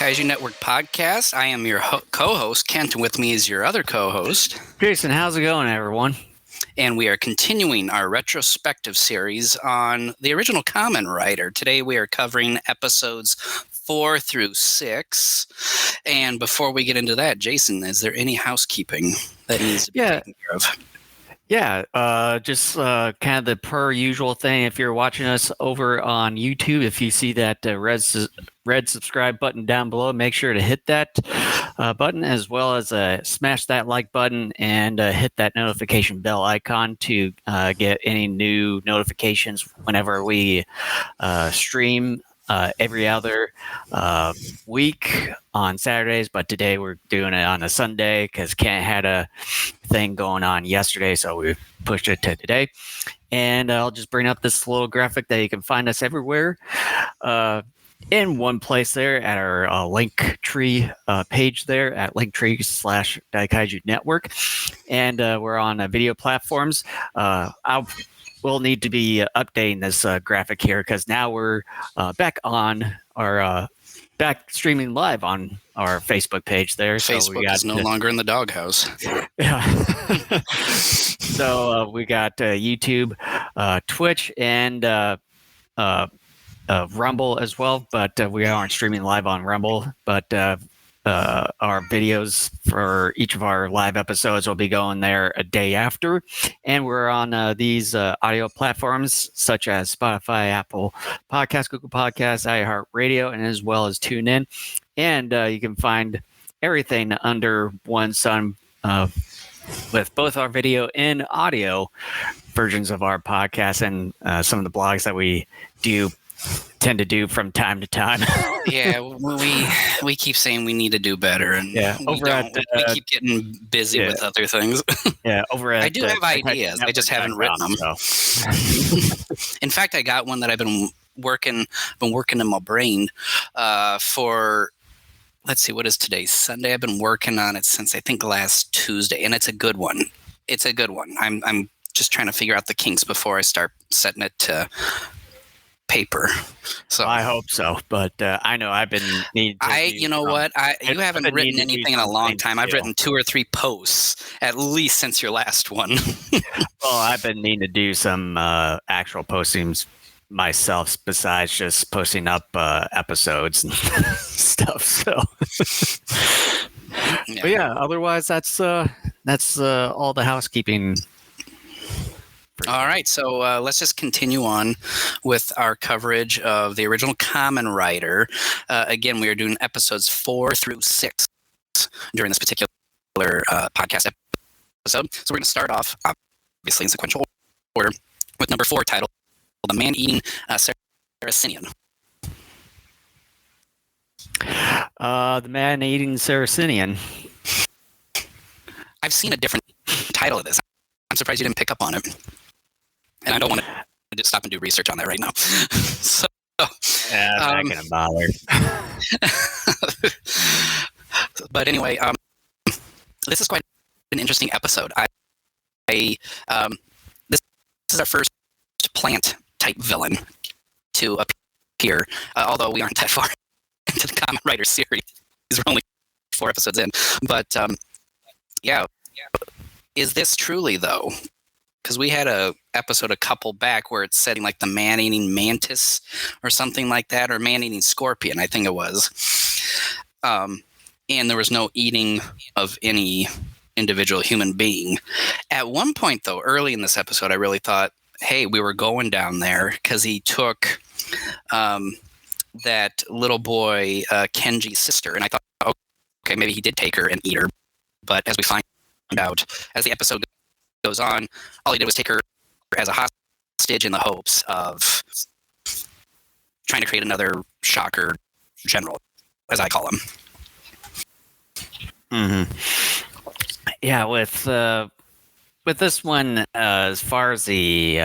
Daikaiju Network podcast. I am your co-host, Kent, and with me is your other co-host, Jason. How's it going, everyone? And we are continuing our retrospective series on the original Kamen Rider. Today we are covering episodes 4 through 6. And before we get into that, Jason, is there any housekeeping that needs to be taken care of? Yeah, just kind of the per usual thing. If you're watching us over on YouTube, if you see that red subscribe button down below, make sure to hit that button, as well as smash that like button and hit that notification bell icon to get any new notifications whenever we stream every other week on Saturdays, but today we're doing it on a Sunday because Kent had a thing going on yesterday, so we pushed it to today. And I'll just bring up this little graphic that you can find us everywhere in one place there at our Linktree page there at Linktree/Daikaiju Network. And we're on video platforms. We'll need to be updating this graphic here because now we're back on our back streaming live on our Facebook page there. Facebook is no longer in the doghouse. Yeah. So we got YouTube, Twitch, and Rumble as well, but we aren't streaming live on Rumble. But our videos for each of our live episodes will be going there a day after. And we're on these audio platforms such as Spotify, Apple Podcasts, Google Podcasts, iHeartRadio, and as well as TuneIn. And you can find everything under one sun with both our video and audio versions of our podcast and some of the blogs that we tend to do from time to time. Yeah, we keep saying we need to do better, and we keep getting busy with other things. Yeah, over at I do have ideas. I just haven't written them. In fact, I got one that I've been working in my brain for. Let's see, what is today? Sunday. I've been working on it since I think last Tuesday, and it's a good one. I'm just trying to figure out the kinks before I start setting it to paper. So I hope so, but I know I've been needing to you haven't written anything in a long time. I've written 2 or 3 posts at least since your last one. Well, I've been needing to do some actual postings myself besides just posting up episodes and stuff. So but yeah, otherwise that's all the housekeeping. All right, so let's just continue on with our coverage of the original Kamen Rider. Again, we are doing episodes 4 through 6 during this particular podcast episode. So we're going to start off, obviously in sequential order, with number 4, titled "The Man-Eating Saracenian." The Man-Eating Saracenian. I've seen a different title of this. I'm surprised you didn't pick up on it. And I don't want to stop and do research on that right now. So, I'm not going to bother. But anyway, this is quite an interesting episode. This is our first plant-type villain to appear, although we aren't that far into the Kamen Rider series. We're only 4 episodes in. But, is this truly, though? Because we had a episode a couple back where it's setting like the man-eating mantis or something like that, or man-eating scorpion, I think it was. And there was no eating of any individual human being. At one point, though, early in this episode, I really thought, hey, we were going down there because he took that little boy, Kenji's sister, and I thought, okay, maybe he did take her and eat her. But as we find out, as the episode goes on, all he did was take her as a hostage in the hopes of trying to create another shocker general, as I call him. Mm-hmm. Yeah, with this one, as far as the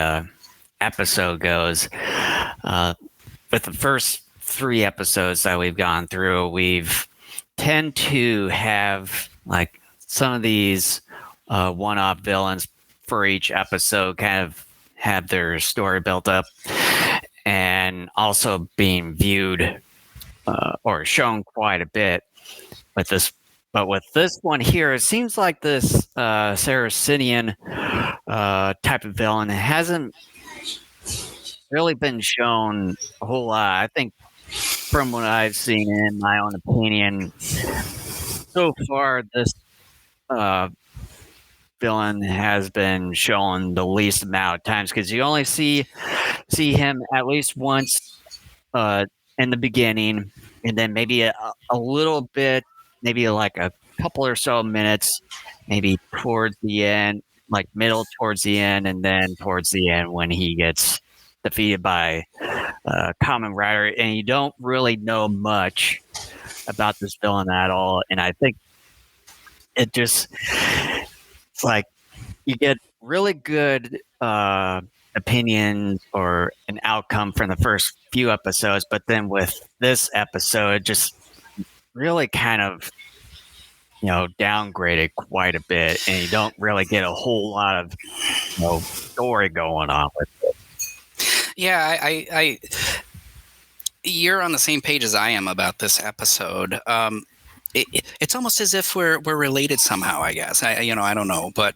episode goes, with the first 3 episodes that we've gone through, we've tend to have like some of these one-off villains for each episode kind of have their story built up and also being viewed or shown quite a bit with this. But with this one here, it seems like this Saracenian type of villain hasn't really been shown a whole lot. I think from what I've seen, in my own opinion, so far this villain has been shown the least amount of times, because you only see him at least once in the beginning, and then maybe a little bit, maybe like a couple or so minutes, maybe towards the end, like middle towards the end, and then towards the end when he gets defeated by Kamen Rider, and you don't really know much about this villain at all. And I think it just, it's like you get really good opinion or an outcome from the first few episodes, but then with this episode, it just really kind of downgraded quite a bit, and you don't really get a whole lot of story going on with it. Yeah, I you're on the same page as I am about this episode. It's almost as if we're related somehow, I guess. I don't know, but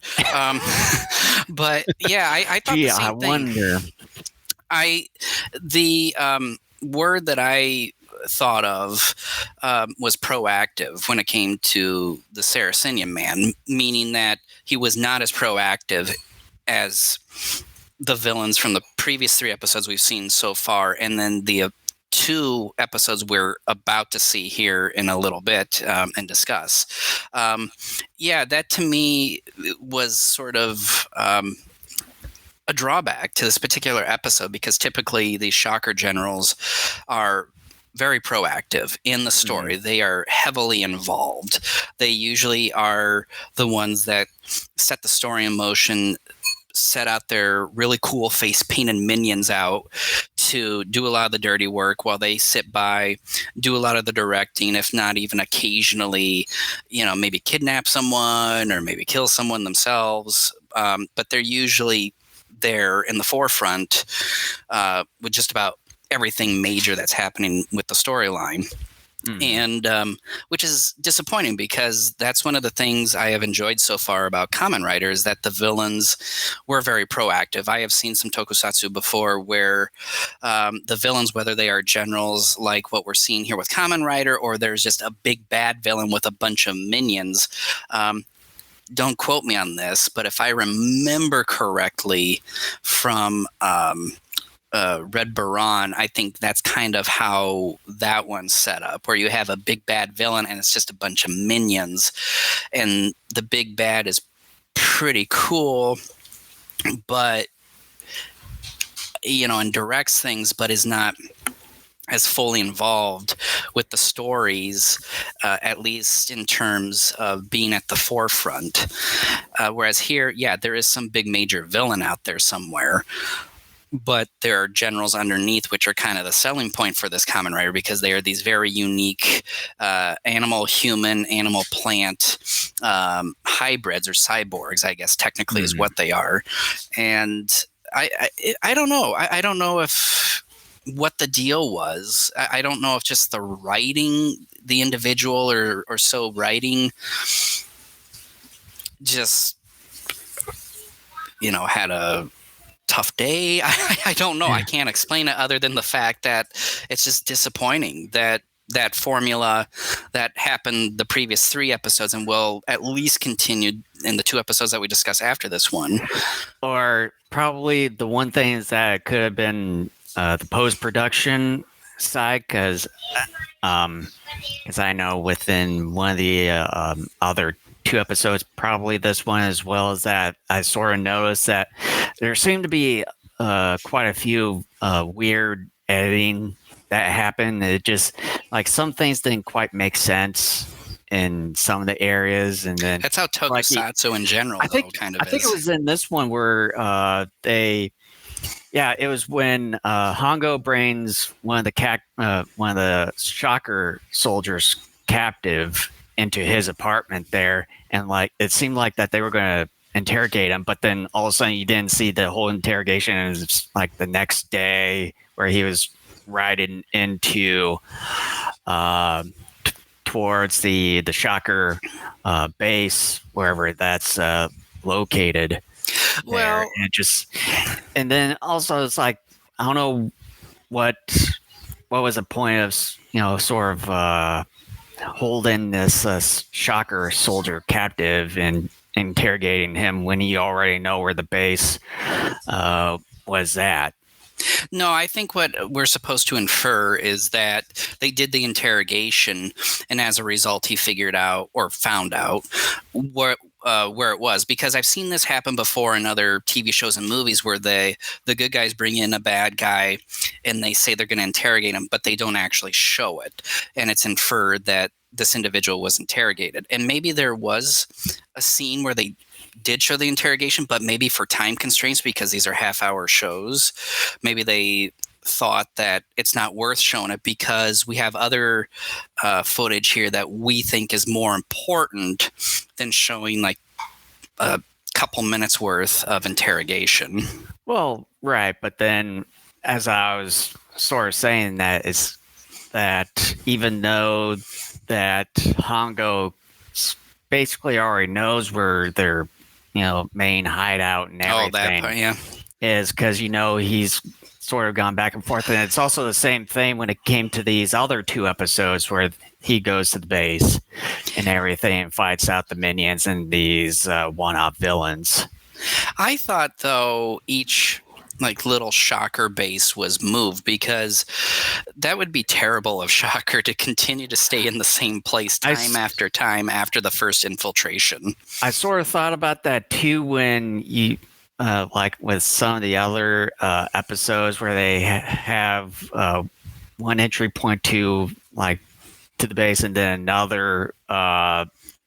but yeah, I thought the same thing. Wonder. The word that I thought of was proactive when it came to the Saracenian man, meaning that he was not as proactive as the villains from the previous 3 episodes we've seen so far, and then the 2 episodes we're about to see here in a little bit and discuss. Yeah, that to me was sort of a drawback to this particular episode, because typically these shocker generals are very proactive in the story. They are heavily involved. They usually are the ones that set the story in motion, set out their really cool face painted minions out to do a lot of the dirty work, while they sit by, do a lot of the directing, if not even occasionally, maybe kidnap someone or maybe kill someone themselves. But they're usually there in the forefront with just about everything major that's happening with the storyline. And which is disappointing, because that's one of the things I have enjoyed so far about Kamen Rider, is that the villains were very proactive. I have seen some tokusatsu before where the villains, whether they are generals like what we're seeing here with Kamen Rider, or there's just a big bad villain with a bunch of minions. Don't quote me on this, but if I remember correctly from Red Baron, I think that's kind of how that one's set up, where you have a big bad villain and it's just a bunch of minions, and the big bad is pretty cool, but and directs things, but is not as fully involved with the stories, at least in terms of being at the forefront. Whereas here, yeah, there is some big major villain out there somewhere, but there are generals underneath, which are kind of the selling point for this Kamen Rider, because they are these very unique animal-human, animal-plant hybrids, or cyborgs, I guess technically is what they are. And I don't know. I don't know if what the deal was. I don't know if just the writing, the individual or so writing just, had a tough day. I don't know. I can't explain it other than the fact that it's just disappointing that that formula that happened the previous 3 episodes and will at least continue in the 2 episodes that we discuss after this one. Or probably the one thing is that it could have been the post-production side, because I know within one of the other 2 episodes, probably this one as well as that, I sort of noticed that there seemed to be quite a few weird editing that happened. It just, like, some things didn't quite make sense in some of the areas, and then that's how tokusatsu in general, I think it was in this one where it was when Hongo brings one of the shocker soldiers captive into his apartment there, and like it seemed like that they were going to interrogate him, but then all of a sudden you didn't see the whole interrogation, and it's like the next day where he was riding into towards the shocker base, wherever that's located. Well, And then also it's like, I don't know what was the point of sort of holding this shocker soldier captive and interrogating him when you already know where the base was at. No, I think what we're supposed to infer is that they did the interrogation, and as a result, he figured out or found out where it was. Because I've seen this happen before in other TV shows and movies where the good guys bring in a bad guy, and they say they're going to interrogate him, but they don't actually show it, and it's inferred that this individual was interrogated. And maybe there was a scene where they did show the interrogation, but maybe for time constraints, because these are half-hour shows, maybe they thought that it's not worth showing it because we have other footage here that we think is more important than showing like a couple minutes worth of interrogation. Well, right, but then as I was sort of saying that is that even though that Hongo basically already knows where their main hideout and everything. That part, yeah. Is because, he's sort of gone back and forth. And it's also the same thing when it came to these other 2 episodes where he goes to the base and everything and fights out the minions and these one-off villains. I thought, though, each little Shocker base was moved, because that would be terrible of Shocker to continue to stay in the same place time after time after the first infiltration. I sort of thought about that too when you like with some of the other episodes where they have one entry point to the base and then another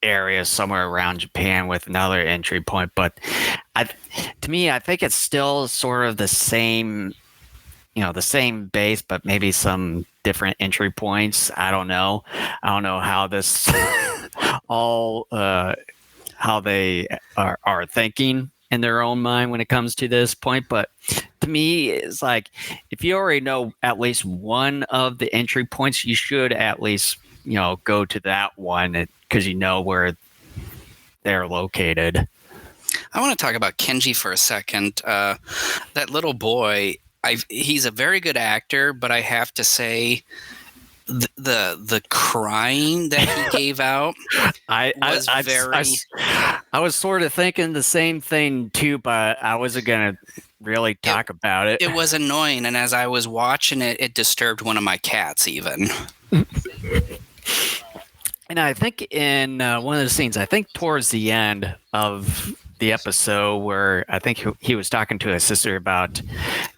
area somewhere around Japan with another entry point. But to me, I think it's still sort of the same, the same base, but maybe some different entry points. I don't know how this all how they are thinking in their own mind when it comes to this point. But to me, it's like, if you already know at least one of the entry points, you should at least go to that one, because where they're located. I want to talk about Kenji for a second. That little boy, he's a very good actor, but I have to say, the crying that he gave out I was sort of thinking the same thing too, but I wasn't gonna really talk about it. It was annoying, and as I was watching it, it disturbed one of my cats even. And I think in one of the scenes, I think towards the end of the episode, where I think he was talking to his sister about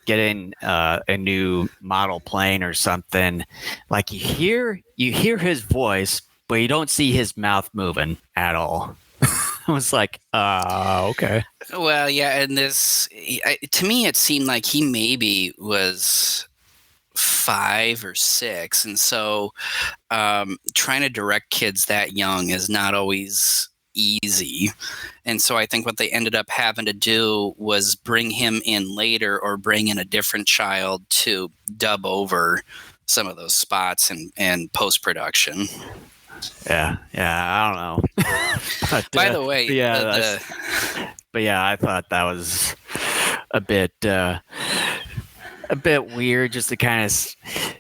getting a new model plane or something, like you hear his voice, but you don't see his mouth moving at all. I was like, okay. Well, yeah, and to me, it seemed like he maybe was 5 or 6, and so trying to direct kids that young is not always easy. And so I think what they ended up having to do was bring him in later, or bring in a different child to dub over some of those spots and post-production. Yeah, I don't know. But, by the way, but yeah, I thought that was a bit weird, just to kind of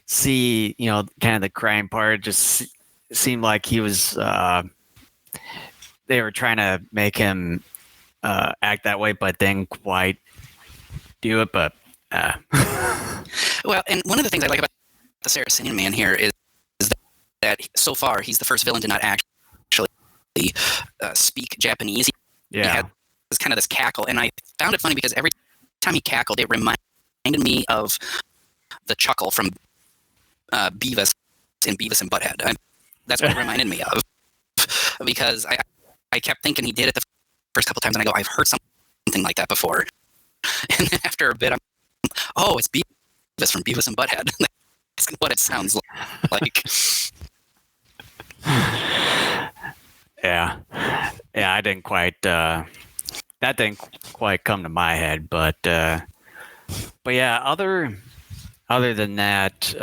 see, kind of the crime part. Just seemed like he was. They were trying to make him act that way, but didn't quite do it. But well, and one of the things I like about the Saracenian Man here is that so far he's the first villain to not actually speak Japanese. He had this kind of this cackle, and I found it funny because every time he cackled, it reminded me of the chuckle from Beavis and Butthead. That's what it reminded me of, because I kept thinking he did it the first couple times, and I go, I've heard something like that before. And then after a bit, it's Beavis from Beavis and Butthead. That's what it sounds like. Yeah, I didn't quite. That didn't quite come to my head, but yeah. Other than that,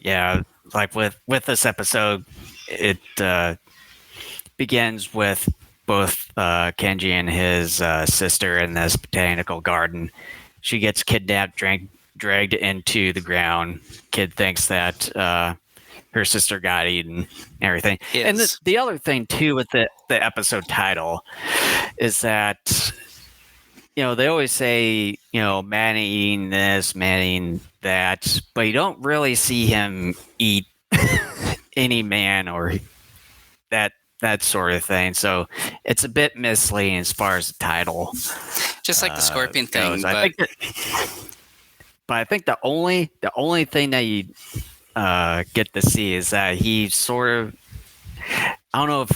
yeah, like with this episode, it begins with both Kenji and his sister in this botanical garden. She gets kidnapped, dragged into the ground. Kid thinks that her sister got eaten and everything. And the other thing too with the episode title is that, you know, they always say, you know, man eating this, man eating that, but you don't really see him eat any man or that sort of thing. So it's a bit misleading as far as the title. Just like the scorpion thing. But I think the only thing that you get to see is that he sort of, I don't know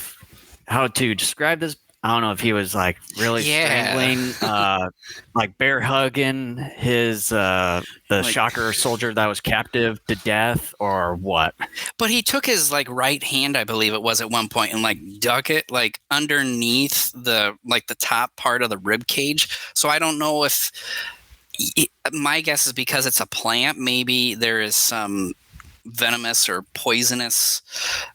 how to describe this. I don't know if he was like really strangling, like bear hugging his the shocker soldier that was captive to death or what. But he took his like right hand, I believe it was at one point, and like dug it like underneath the top part of the rib cage. So I don't know if my guess is because it's a plant, maybe there is some venomous or poisonous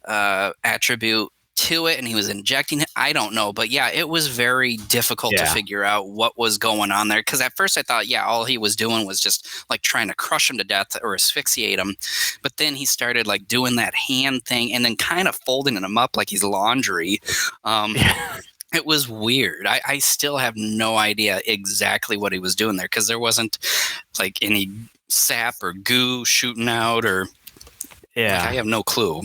attribute to it, and he was injecting it. I don't know, but yeah, it was very difficult to figure out what was going on there, because at first I thought, all he was doing was just like trying to crush him to death or asphyxiate him, but then he started like doing that hand thing and then kind of folding him up like he's laundry. It was weird. I still have no idea exactly what he was doing there, because there wasn't like any sap or goo shooting out or I have no clue.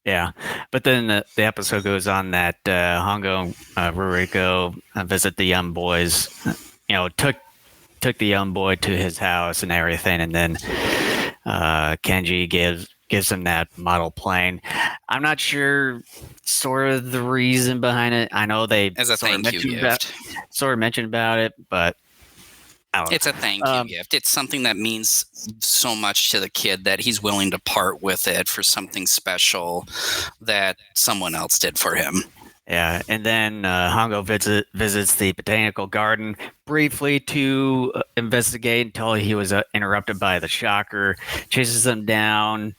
Yeah, but then the episode goes on that Hongo Ruriko visit the young boys. You know, took the young boy to his house and everything, and then Kenji gives him that model plane. I'm not sure sort of the reason behind it. I know they as a thank you gift sort of mentioned about it, but it's a thank you gift. It's something that means so much to the kid that he's willing to part with it for something special that someone else did for him. Yeah, and then Hongo visits the botanical garden briefly to investigate until he was interrupted by the shocker, chases them down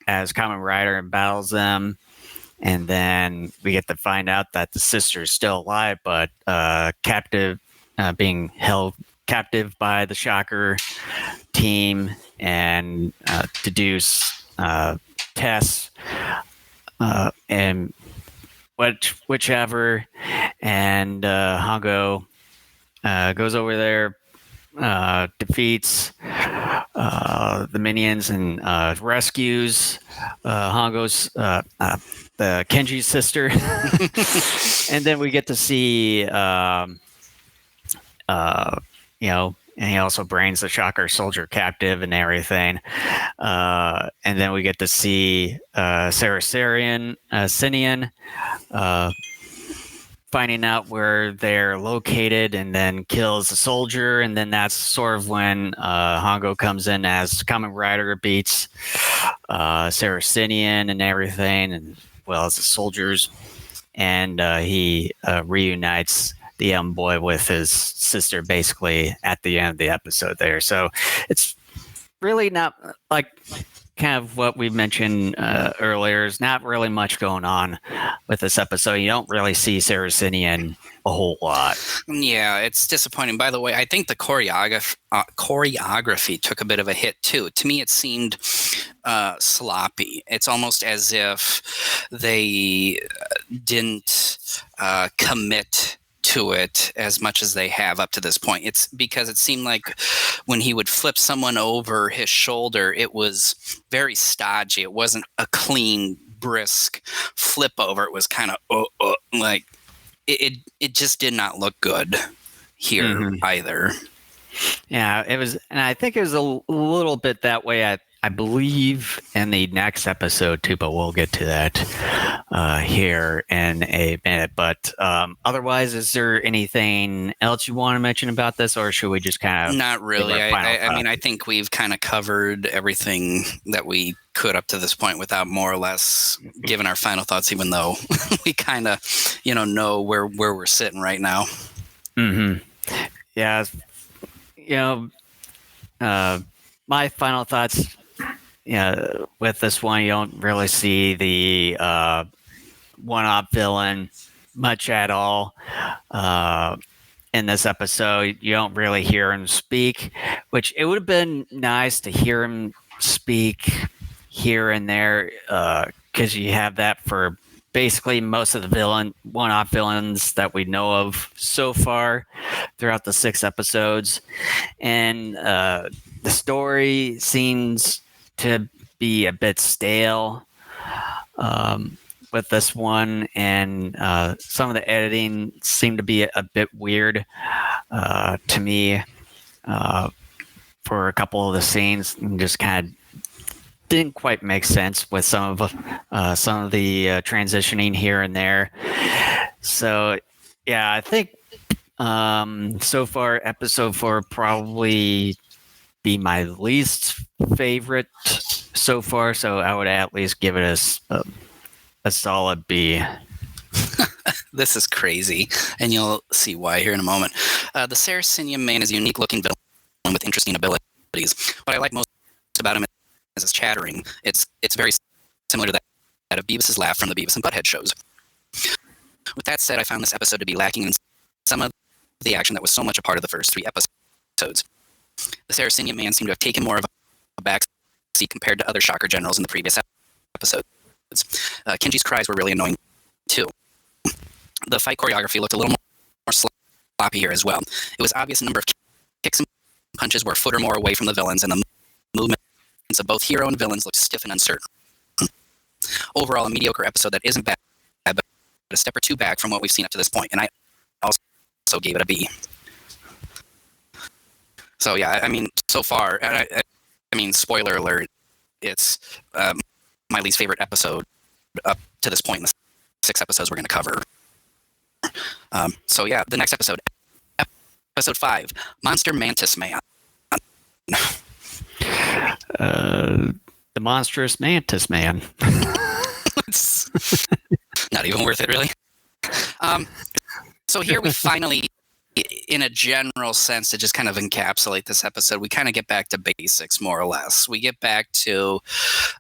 as Kamen Rider and battles them. And then we get to find out that the sister is still alive, but captive, being held captive by the shocker team and to do tests and whichever. And Hongo goes over there, defeats the minions and rescues Hongo's the Kenji's sister. And then we get to see you know, and he also brings the shocker soldier captive and everything. And then we get to see Sinian finding out where they're located and then kills the soldier. And then that's sort of when Hongo comes in as Kamen Rider, beats Sinian and everything, and well as the soldiers. And he reunites the young boy with his sister basically at the end of the episode there. So it's really not like kind of what we mentioned earlier. There's not really much going on with this episode. You don't really see Sinian a whole lot. Yeah, it's disappointing. By the way, I think the choreography took a bit of a hit too. To me, it seemed sloppy. It's almost as if they didn't commit to it as much as they have up to this point. It's because it seemed like when he would flip someone over his shoulder, it was very stodgy. It wasn't a clean, brisk flip over. It was kind of like it just did not look good here either. Yeah, it was, and I think it was a little bit that way. I believe in the next episode too, but we'll get to that here in a minute. But otherwise, is there anything else you want to mention about this, or should we just kind of? Not really. I mean, I think we've kind of covered everything that we could up to this point without more or less giving our final thoughts, even though we kind of, know where we're sitting right now. Yeah. My final thoughts. with this one, you don't really see the one-off villain much at all. In this episode, you don't really hear him speak, which it would have been nice to hear him speak here and there, because you have that for basically most of the one-off villains that we know of so far throughout the 6 episodes. And the story seems to be a bit stale with this one, and some of the editing seemed to be a bit weird to me for a couple of the scenes, and just kind of didn't quite make sense with some of the transitioning here and there. So yeah, I think so far episode 4 probably be my least favorite so far. So I would at least give it a solid B. This is crazy, and you'll see why here in a moment. The Saracenian man is a unique-looking villain with interesting abilities. What I like most about him is his chattering. It's very similar to that of Beavis's laugh from the Beavis and Butthead shows. With that said, I found this episode to be lacking in some of the action that was so much a part of the first 3 episodes. The Saracenian man seemed to have taken more of a backseat compared to other Shocker generals in the previous episodes. Kenji's cries were really annoying too. The fight choreography looked a little more sloppy here as well. It was obvious a number of kicks and punches were a foot or more away from the villains, and the movements of both hero and villains looked stiff and uncertain. Overall, a mediocre episode that isn't bad, but a step or 2 back from what we've seen up to this point, and I also gave it a B. So yeah, I mean, so far, I mean, spoiler alert, it's my least favorite episode up to this point in the 6 episodes we're going to cover. So yeah, the next episode, episode 5, Monster Mantis Man. The monstrous mantis man. It's not even worth it, really. So here we finally, in a general sense, to just kind of encapsulate this episode, we kind of get back to basics, more or less. We get back to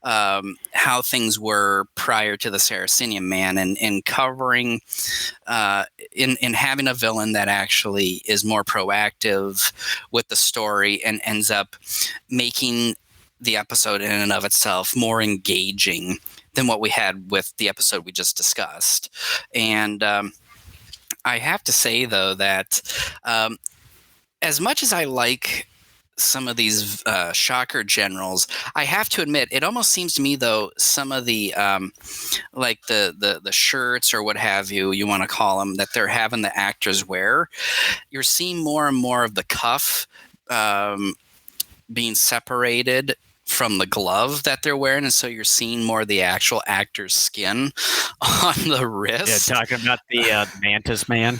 how things were prior to the Saracenian man, and covering in having a villain that actually is more proactive with the story and ends up making the episode in and of itself more engaging than what we had with the episode we just discussed. And I have to say, though, that as much as I like some of these Shocker generals, I have to admit, it almost seems to me, though, some of the like the shirts or what have you want to call them, that they're having the actors wear, you're seeing more and more of the cuff being separated from the glove that they're wearing, and so you're seeing more of the actual actor's skin on the wrist. Yeah, talking about the Mantis Man.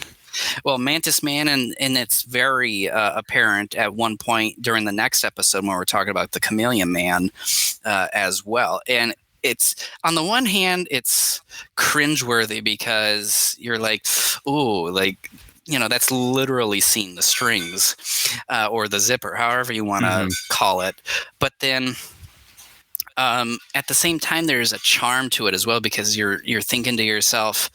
Well, Mantis Man, and it's very apparent at one point during the next episode when we're talking about the Chameleon Man as well. And it's, on the one hand, it's cringeworthy because you're like, ooh, like, you know, that's literally seeing the strings or the zipper, however you want to call it. But then at the same time, there's a charm to it as well, because you're thinking to yourself,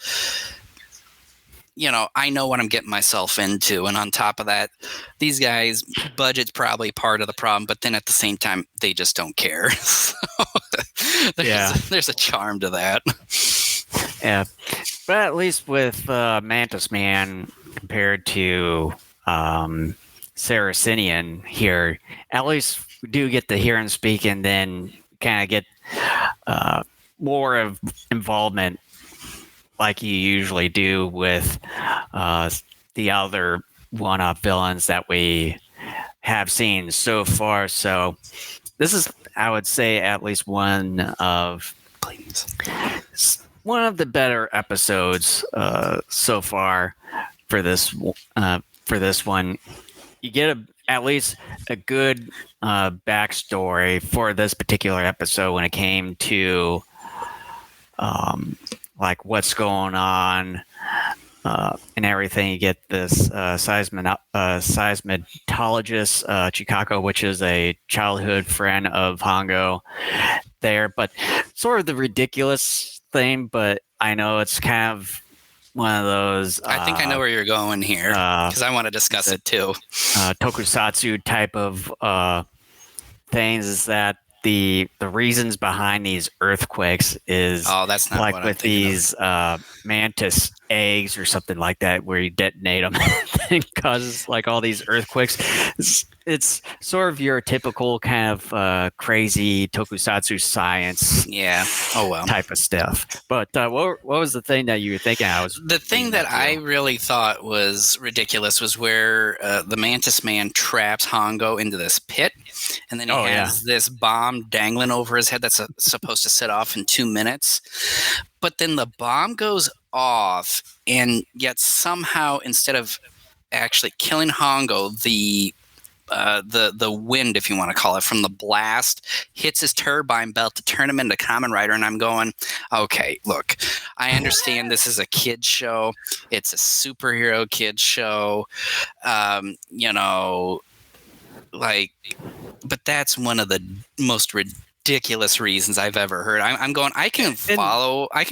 you know, I know what I'm getting myself into. And on top of that, these guys, budget's probably part of the problem, but then at the same time, they just don't care. So there's a charm to that. Yeah. But at least with Mantis Man compared to Saracenian here, at least we do get to hear him speak, and then kind of get more of involvement like you usually do with the other one-off villains that we have seen so far. So this is, I would say, at least one of the better episodes so far for this one. You get at least a good backstory for this particular episode when it came to like what's going on and everything. You get this seismologist Chikako, which is a childhood friend of Hongo there, but sort of the ridiculous thing. But I know it's kind of one of those. I think I know where you're going here because I want to discuss it too. Tokusatsu type of things is that the reasons behind these earthquakes is that's not like what with these mantis eggs or something like that, where you detonate them and causes like all these earthquakes. It's sort of your typical kind of crazy tokusatsu science, type of stuff. But what was the thing that you were thinking? The thing that I really thought was ridiculous was where the Mantis Man traps Hongo into this pit, and then he has this bomb dangling over his head that's supposed to set off in 2 minutes. But then the bomb goes off, and yet somehow, instead of actually killing Hongo, the wind, if you want to call it, from the blast hits his turbine belt to turn him into Kamen Rider. And I'm going, okay, look, I understand this is a kid's show. It's a superhero kid's show. But that's one of the most ridiculous reasons I've ever heard. I'm going, I can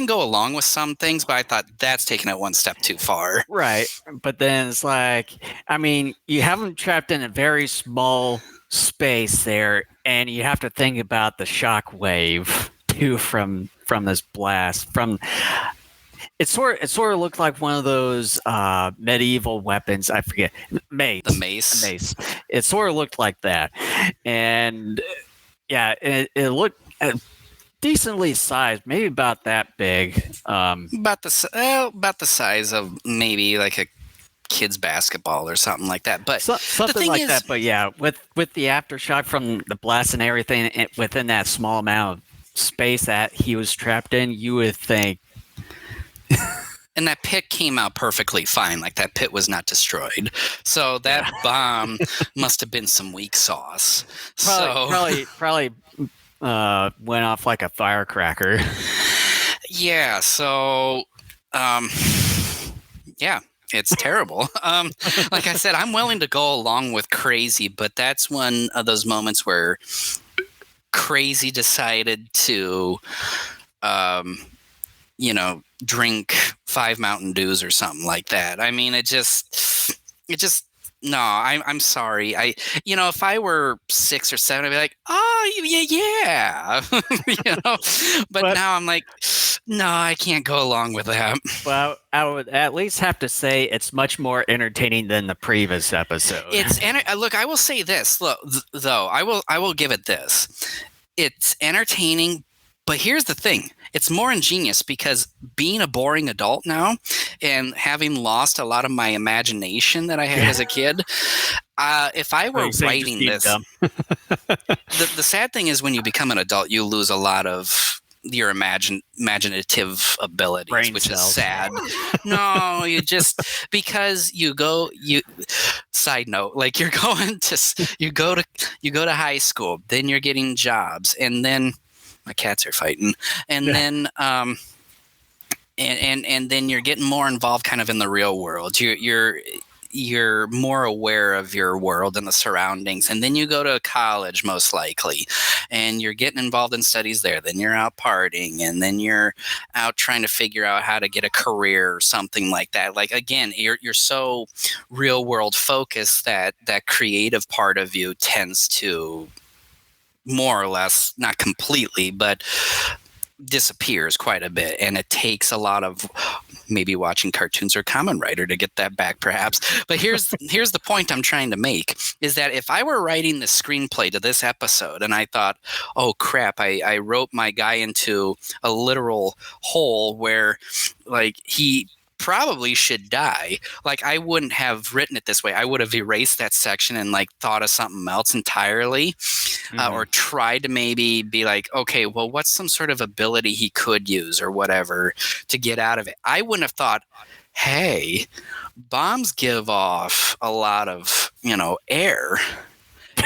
go along with some things, but I thought that's taking it one step too far. Right. But then it's like, I mean, you have them trapped in a very small space there, and you have to think about the shock wave too from this blast. It sort of looked like one of those medieval weapons. I forget, mace. The mace. Mace. It sort of looked like that, and yeah, it looked decently sized, maybe about that big. About the size of maybe like a kid's basketball or something like that. But something like that. But yeah, with the aftershock from the blast and everything within that small amount of space that he was trapped in, you would think. And that pit came out perfectly fine. Like, that pit was not destroyed. So that bomb must have been some weak sauce. Probably went off like a firecracker. Yeah. So, it's terrible. Like I said, I'm willing to go along with Crazy, but that's one of those moments where Crazy decided to, drink 5 Mountain Dews or something like that. I mean, no, I'm sorry. If I were 6 or 7, I'd be like, oh, yeah. But now I'm like, no, I can't go along with that. Well, I would at least have to say it's much more entertaining than the previous episode. Look, I will say this, though. I will give it this. It's entertaining, but here's the thing. It's more ingenious because being a boring adult now and having lost a lot of my imagination that I had as a kid, if I were writing this, the sad thing is when you become an adult, you lose a lot of your imaginative abilities, which is sad. No, because side note, like you go to high school, then you're getting jobs, and then my cats are fighting, and then and then you're getting more involved kind of in the real world. You're more aware of your world and the surroundings, and then you go to college most likely, and you're getting involved in studies there. Then you're out partying, and then you're out trying to figure out how to get a career or something like that. Like, again, you're so real world focused that creative part of you tends to more or less, not completely, but disappears quite a bit, and it takes a lot of maybe watching cartoons or Kamen Rider to get that back, perhaps. But here's the point I'm trying to make, is that if I were writing the screenplay to this episode and I thought, oh crap, I wrote my guy into a literal hole where, like, he probably should die, like, I wouldn't have written it this way. I would have erased that section and like thought of something else entirely, or tried to maybe be like, okay, well, what's some sort of ability he could use or whatever to get out of it. I wouldn't have thought, hey, bombs give off a lot of air.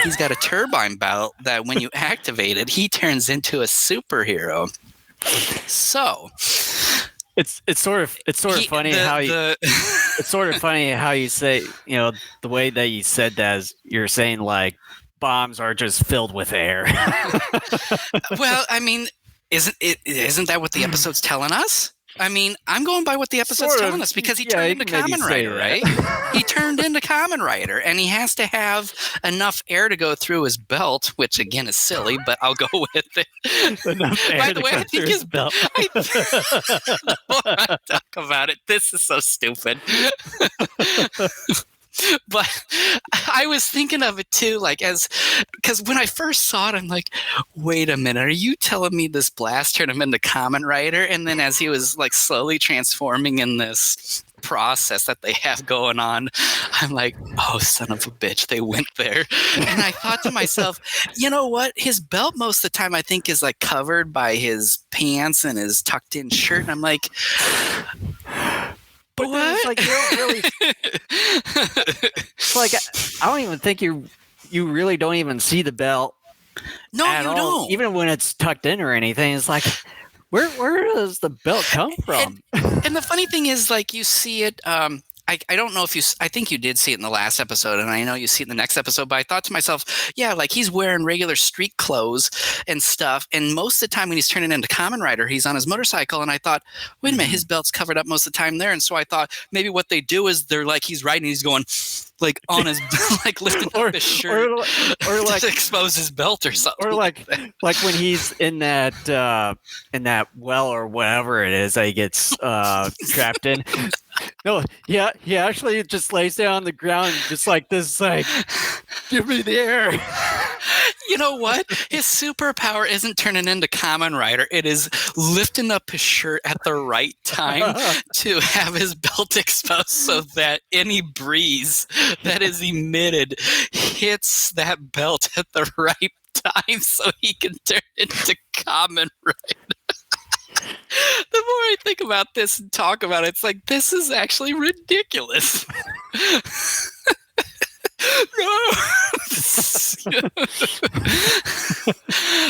He's got a turbine belt that when you activate it, he turns into a superhero. So It's sort of funny it's sort of funny how you say, the way that you said that is you're saying like bombs are just filled with air. Well, I mean, isn't that what the episode's telling us? I mean, I'm going by what the episode's telling us, because he turned into Kamen Rider, right? He turned into Kamen Rider, and he has to have enough air to go through his belt, which again is silly, but I'll go with it. By the way, I think his belt. I talk about it. This is so stupid. But I was thinking of it too, like because when I first saw it, I'm like, wait a minute, are you telling me this blast turned him into Kamen Rider? And then as he was like slowly transforming in this process that they have going on, I'm like, oh, son of a bitch, they went there. And I thought to myself, you know what? His belt most of the time I think is like covered by his pants and his tucked in shirt. And I'm like, but it's like, you don't really. It's like, I don't even think you really don't even see the belt. No, you don't. Even when it's tucked in or anything, it's like, where does the belt come from? And the funny thing is, like, you see it. I don't know if I think you did see it in the last episode, and I know you see it in the next episode, but I thought to myself, yeah, like he's wearing regular street clothes and stuff. And most of the time when he's turning into Kamen Rider, he's on his motorcycle. And I thought, wait a minute, his belt's covered up most of the time there. And so I thought maybe what they do is they're like, he's riding, he's going like on his, like lifting up his shirt or like to expose his belt or something. Or like when he's in that well or whatever it is that he gets trapped in. No, yeah, he actually just lays down on the ground just like this, like, give me the air. You know what? His superpower isn't turning into Kamen Rider. It is lifting up his shirt at the right time to have his belt exposed so that any breeze that is emitted hits that belt at the right time so he can turn into Kamen Rider. The more I think about this and talk about it, it's like, this is actually ridiculous. No.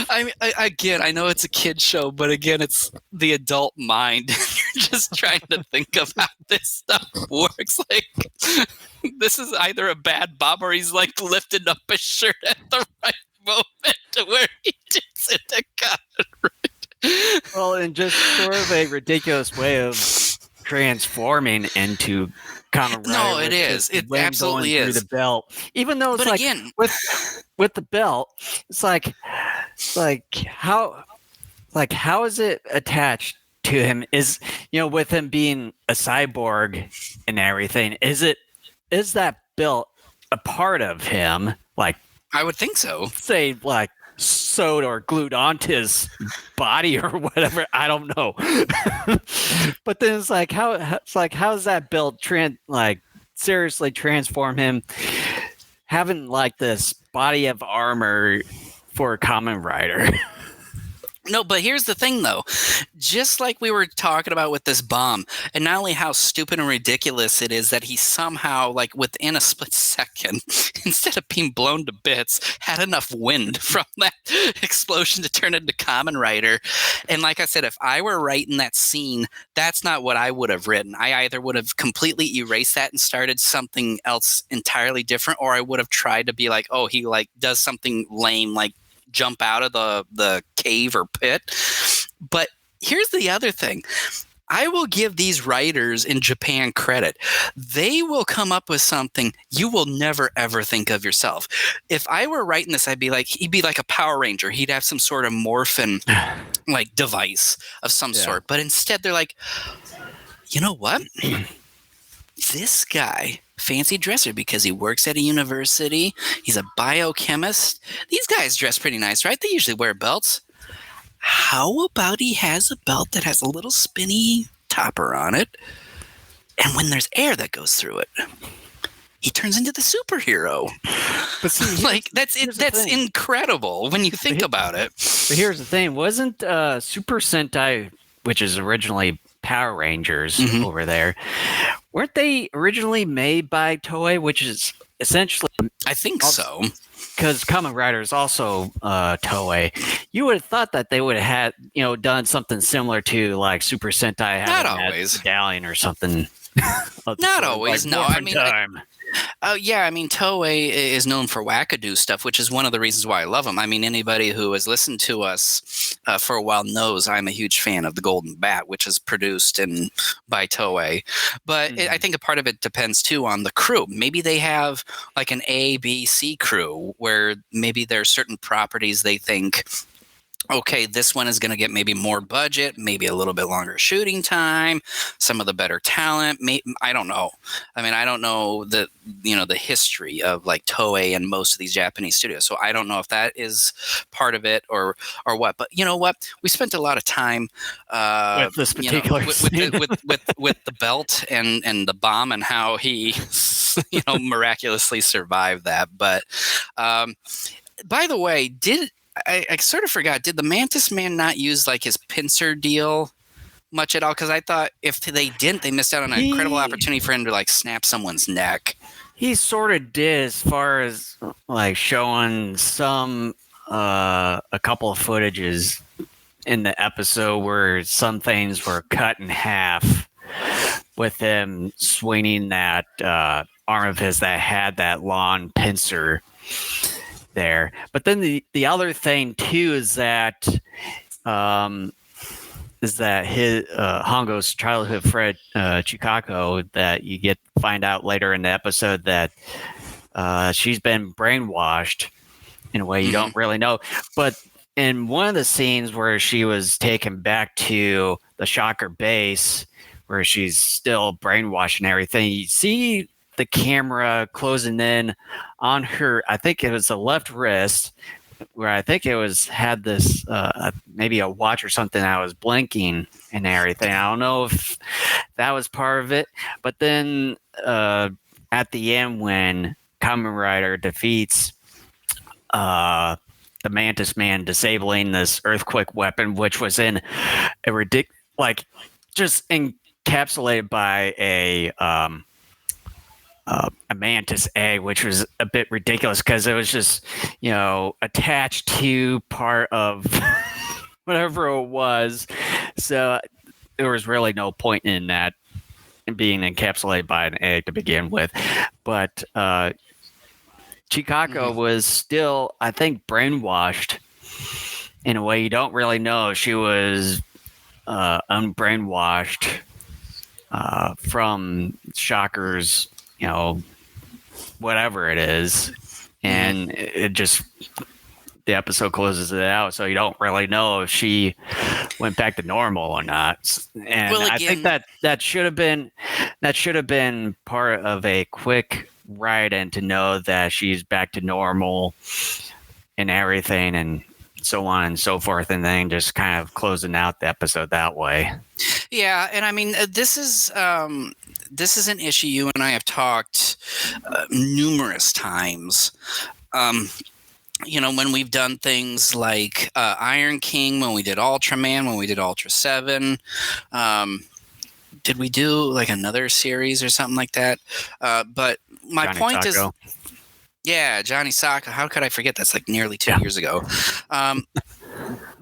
I know it's a kid show, but again, it's the adult mind. You're just trying to think of how this stuff works. Like, this is either a bad bomb or he's like lifting up his shirt at the right moment to where he gets into Kamen Rider. Well, in just sort of a ridiculous way of transforming into Kamen Rider. No, it is. It absolutely is. Through the belt, even though it's like again, with the belt, it's like how is it attached to him? Is with him being a cyborg and everything? Is that belt a part of him? Like, I would think so. Say like sewed or glued onto his body or whatever. I don't know. But then it's like how's that belt seriously transform him, having like this body of armor for a Kamen Rider? No, but here's the thing, though. Just like we were talking about with this bomb, and not only how stupid and ridiculous it is that he somehow, like within a split second, instead of being blown to bits, had enough wind from that explosion to turn into Kamen Rider. And like I said, if I were writing that scene, that's not what I would have written. I either would have completely erased that and started something else entirely different, or I would have tried to be like, oh, he like does something lame, like jump out of the cave or pit. But here's the other thing. I will give these writers in Japan credit. They will come up with something you will never, ever think of yourself. If I were writing this, he'd be like a Power Ranger. He'd have some sort of morphin like device of some sort. But instead they're like, you know what? This guy, fancy dresser because he works at a university. He's a biochemist. These guys dress pretty nice, right? They usually wear belts. How about he has a belt that has a little spinny topper on it, and when there's air that goes through it, he turns into the superhero. But see, like that's incredible when you think about it. But here's the thing: wasn't Super Sentai, which is originally Power Rangers over there, weren't they originally made by Toei, which is essentially, I think so. because Kamen Rider is also Toei, you would have thought that they would have had, done something similar to like Super Sentai Not having that always. medallion or something. Not always. Like no, I mean, time. yeah, I mean, Toei is known for wackadoo stuff, which is one of the reasons why I love them. I mean, anybody who has listened to us for a while knows I'm a huge fan of the Golden Bat, which is produced by Toei. But I think a part of it depends too on the crew. Maybe they have like an A, B, C crew where maybe there are certain properties they think, okay, this one is going to get maybe more budget, maybe a little bit longer shooting time, some of the better talent. I don't know. I mean, I don't know the history of like Toei and most of these Japanese studios, so I don't know if that is part of it or what. But you know what? We spent a lot of time with this particular with the belt and the bomb and how he miraculously survived that. But by the way, I sort of forgot. Did the Mantis Man not use like his pincer deal much at all? Because I thought if they didn't, they missed out on an incredible opportunity for him to like snap someone's neck. He sort of did, as far as like showing some a couple of footages in the episode where some things were cut in half with him swinging that arm of his that had that long pincer there. But then the other thing too is that his Hongo's childhood friend Chikako, that you find out later in the episode that she's been brainwashed in a way you don't really know. But in one of the scenes where she was taken back to the Shocker base, where she's still brainwashed and everything, you see the camera closing in on her. I think it was the left wrist, where I think it had this maybe a watch or something that was blinking and everything. I don't know if that was part of it, but then at the end when Kamen Rider defeats the Mantis Man, disabling this earthquake weapon, which was in a just encapsulated by a mantis egg, which was a bit ridiculous because it was just, attached to part of whatever it was. So there was really no point in that being encapsulated by an egg to begin with. But Chikako was still, I think, brainwashed in a way you don't really know. She was unbrainwashed from Shocker's, whatever it is, and it just, the episode closes it out, so you don't really know if she went back to normal or not. And I think that should have been part of a quick write-in to know that she's back to normal and everything, and so on and so forth, and then just kind of closing out the episode that way. Yeah, and I mean, this is an issue you and I have talked numerous times. When we've done things like Iron King, when we did Ultraman, when we did Ultra 7, did we do like another series or something like that? But my Johnny point Sacco. is, yeah, Johnny Sacco. How could I forget? That's like nearly 2 years ago.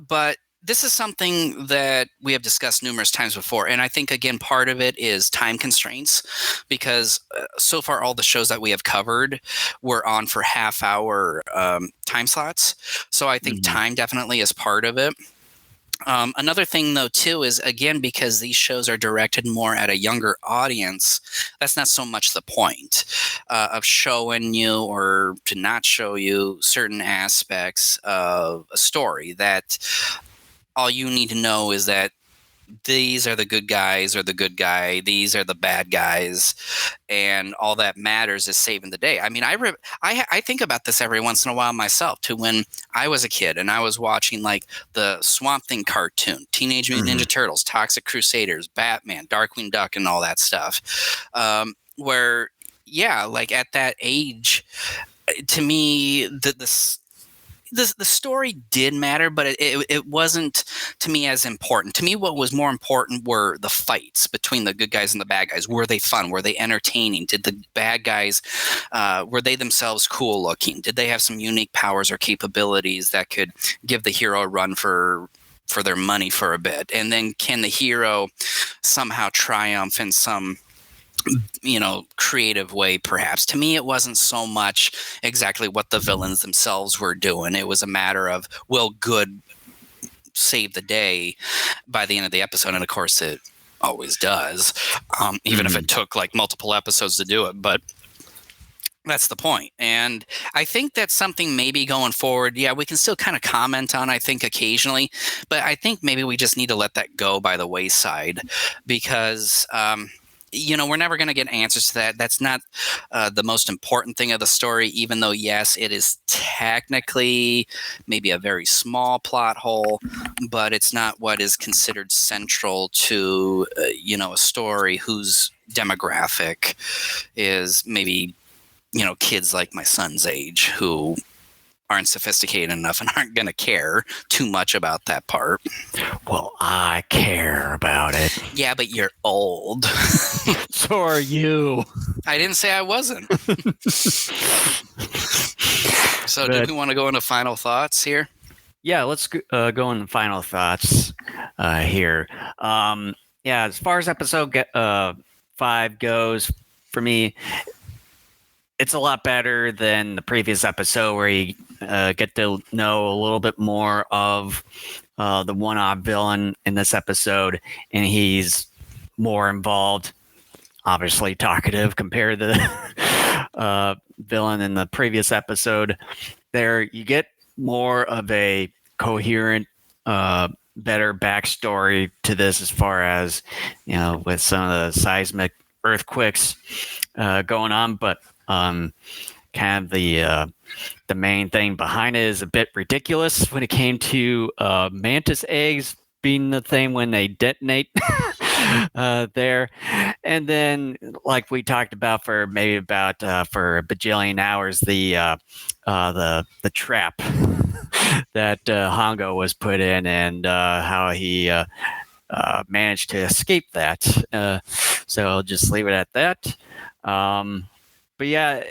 But this is something that we have discussed numerous times before. And I think, again, part of it is time constraints, because so far all the shows that we have covered were on for half-hour time slots. So I think time definitely is part of it. Another thing, though, too, is, again, because these shows are directed more at a younger audience, that's not so much the point of showing you or to not show you certain aspects of a story. That all you need to know is that these are the good guys or the good guy, these are the bad guys, and all that matters is saving the day. I mean, I think about this every once in a while myself, too, when I was a kid and I was watching like the Swamp Thing cartoon, Teenage Mutant Ninja Turtles, Toxic Crusaders, Batman, Darkwing Duck, and all that stuff, where, yeah, like at that age, to me, the story did matter, but it wasn't to me as important. To me, what was more important were the fights between the good guys and the bad guys. Were they fun? Were they entertaining? Did the bad guys, were they themselves cool looking? Did they have some unique powers or capabilities that could give the hero a run for their money for a bit? And then can the hero somehow triumph in some creative way, perhaps? To me, it wasn't so much exactly what the villains themselves were doing. It was a matter of, will good save the day by the end of the episode? And of course, it always does, even if it took like multiple episodes to do it. But that's the point. And I think that's something maybe going forward, we can still kind of comment on, I think, occasionally. But I think maybe we just need to let that go by the wayside, because we're never going to get answers to that. That's not the most important thing of the story, even though, yes, it is technically maybe a very small plot hole, but it's not what is considered central to, a story whose demographic is maybe, kids like my son's age who aren't sophisticated enough and aren't going to care too much about that part. Well, I care about it. Yeah, but you're old. So are you. I didn't say I wasn't. So do we want to go into final thoughts here? Yeah, let's go into final thoughts here. As far as episode 5 goes, for me, it's a lot better than the previous episode, where you get to know a little bit more of the one-off villain in this episode, and he's more involved, obviously talkative compared to the villain in the previous episode. There, you get more of a coherent, better backstory to this, as far as, with some of the seismic earthquakes going on, but kind of the main thing behind it is a bit ridiculous when it came to mantis eggs being the thing when they detonate there. And then, like we talked about for a bajillion hours, the trap that Hongo was put in, and how he managed to escape that. So I'll just leave it at that. But yeah,